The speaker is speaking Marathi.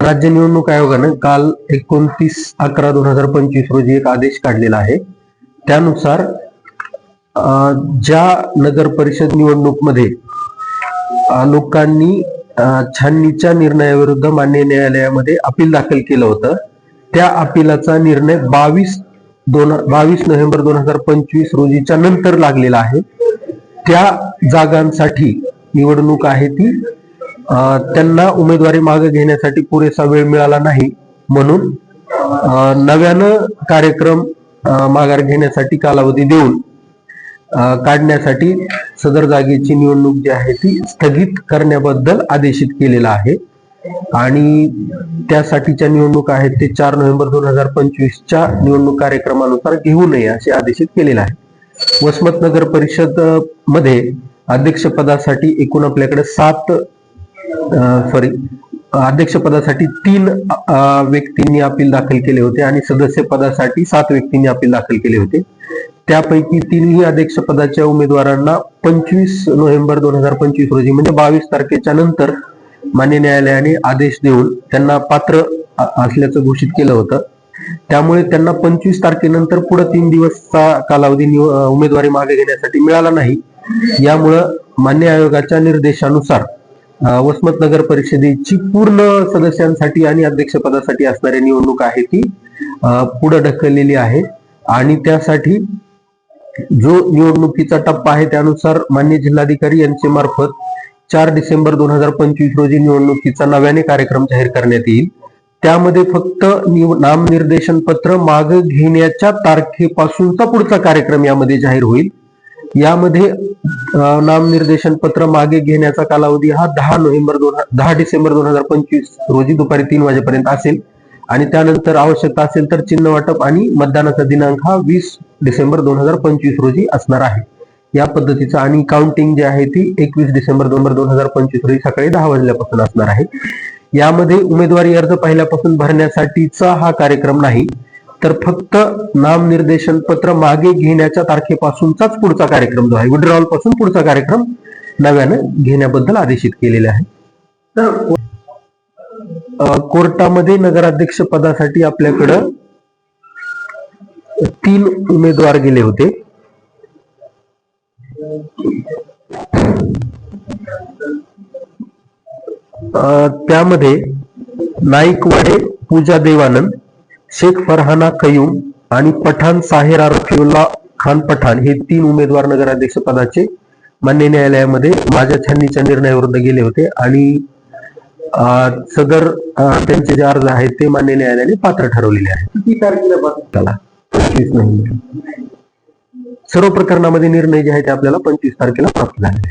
राज्य निवडणूक आयोगानं काल 29/11/2025 रोजी एक आदेश काढलेला आहे. त्यानुसार ज्या नगर परिषद निवडणूक मध्ये लोकांनी छाननीच्या निर्णयाविरुद्ध मान्य न्यायालयामध्ये अपील दाखल केलं होतं, त्या अपीलाचा निर्णय 22 नोव्हेंबर 2025 रोजीच्या नंतर लागलेला आहे. त्या जागांसाठी निवडणूक आहे ती त्यांना उमेदवारी मागे घेण्यासाठी पुरेसा वेळ मिळाला नाही, म्हणून नव्यानं कार्यक्रम माघार घेण्यासाठी कालावधी देऊन काढण्यासाठी सदर जागेची निवडणूक जी आहे ती स्थगित करण्याबद्दल आदेशित केलेला आहे. आणि त्यासाठीच्या निवडणूक आहेत ते 4 नोव्हेंबर 2025च्या निवडणूक कार्यक्रमानुसार घेऊ नये असे आदेशित केलेले आहे. वसमत नगर परिषद मध्ये अध्यक्षपदासाठी एकूण आपल्याकडे अध्यक्षपदासाठी 3 व्यक्तींनी अपील दाखल केले होते आणि सदस्य पदासाठी 7 व्यक्तींनी अपील दाखल केले होते. त्यापैकी 3ही अध्यक्षपदाच्या उमेदवारांना 25 नोव्हेंबर 2025 रोजी म्हणजे 22 तारखेच्या नंतर मान्य न्यायालयाने आदेश देऊन त्यांना पात्र असल्याचं घोषित केलं होतं. त्यामुळे त्यांना 25 तारखेनंतर पुढे 3 दिवसचा कालावधी उमेदवारी मागे घेण्यासाठी मिळाला नाही. यामुळं मान्य आयोगाच्या निर्देशानुसार वसमत नगर परिषदेची पूर्ण सदस्यांसाठी आणि अध्यक्षपदासाठी असणारी निवडणूक आहे ती पुढे ढकललेली आहे. आणि त्यासाठी जो निवडणुकीचा टप्पा आहे त्यानुसार मान्य जिल्हाधिकारी यांच्या मार्फत 4 डिसेंबर 2025 रोजी निवडणुकीचा नव्याने कार्यक्रम जाहीर करण्यात येईल. त्यामध्ये फक्त नामनिर्देशन पत्र मागे घेण्याच्या तारखेपासूनचा पुढचा कार्यक्रम यामध्ये जाहीर होईल. यामध्ये नामनिर्देशन पत्र मागे घेण्याचा कालावधी हा 10 डिसेंबर 2025 रोजी दुपारी 3 वाजेपर्यंत असेल आणि त्यानंतर आवश्यकता असेल तर चिन्ह वाटप आणि मतदानाचा दिनांक हा 20 डिसेंबर 2025 रोजी असणार आहे. या पद्धतीचा आणि काउंटिंग जी आहे ती 21 डिसेंबर 2025 रोजी सकाळी 10 वाजल्यापासून असणार आहे. यामध्ये उमेदवारी अर्ज पहिल्यापासून भरण्यासाठीचा हा कार्यक्रम नाही, तर फक्त नामनिर्देशन पत्र मागे घेण्याच्या तारखेपासूनचाच पुढचा कार्यक्रम जो आहे, विड्रॉल पासून पुढचा कार्यक्रम नव्यानं घेण्याबद्दल आदेशित केलेले आहे. तर कोर्टामध्ये नगराध्यक्ष पदासाठी आपल्याकडं 3 उमेदवार गेले होते. त्यामध्ये नाईकवाडे पूजा देवानंद, शेख फरहाना कयूम आणि पठाण साहेर रफिउल्ला खान पठाण हे 3 उमेदवार नगराध्यक्ष पदाचे मान्य न्यायालयामध्ये माझ्या छाननीच्या निर्णयाविरुद्ध गेले होते आणि सदर त्यांचे जे अर्ज आहेत ते मान्य न्यायालयाने पात्र ठरवलेले आहेत. किती तारखेला पात्र? 25 नोव्हेंबर. सर्व प्रकरणामध्ये निर्णय जे आहे ते आपल्याला 25 तारखेला प्राप्त झाले.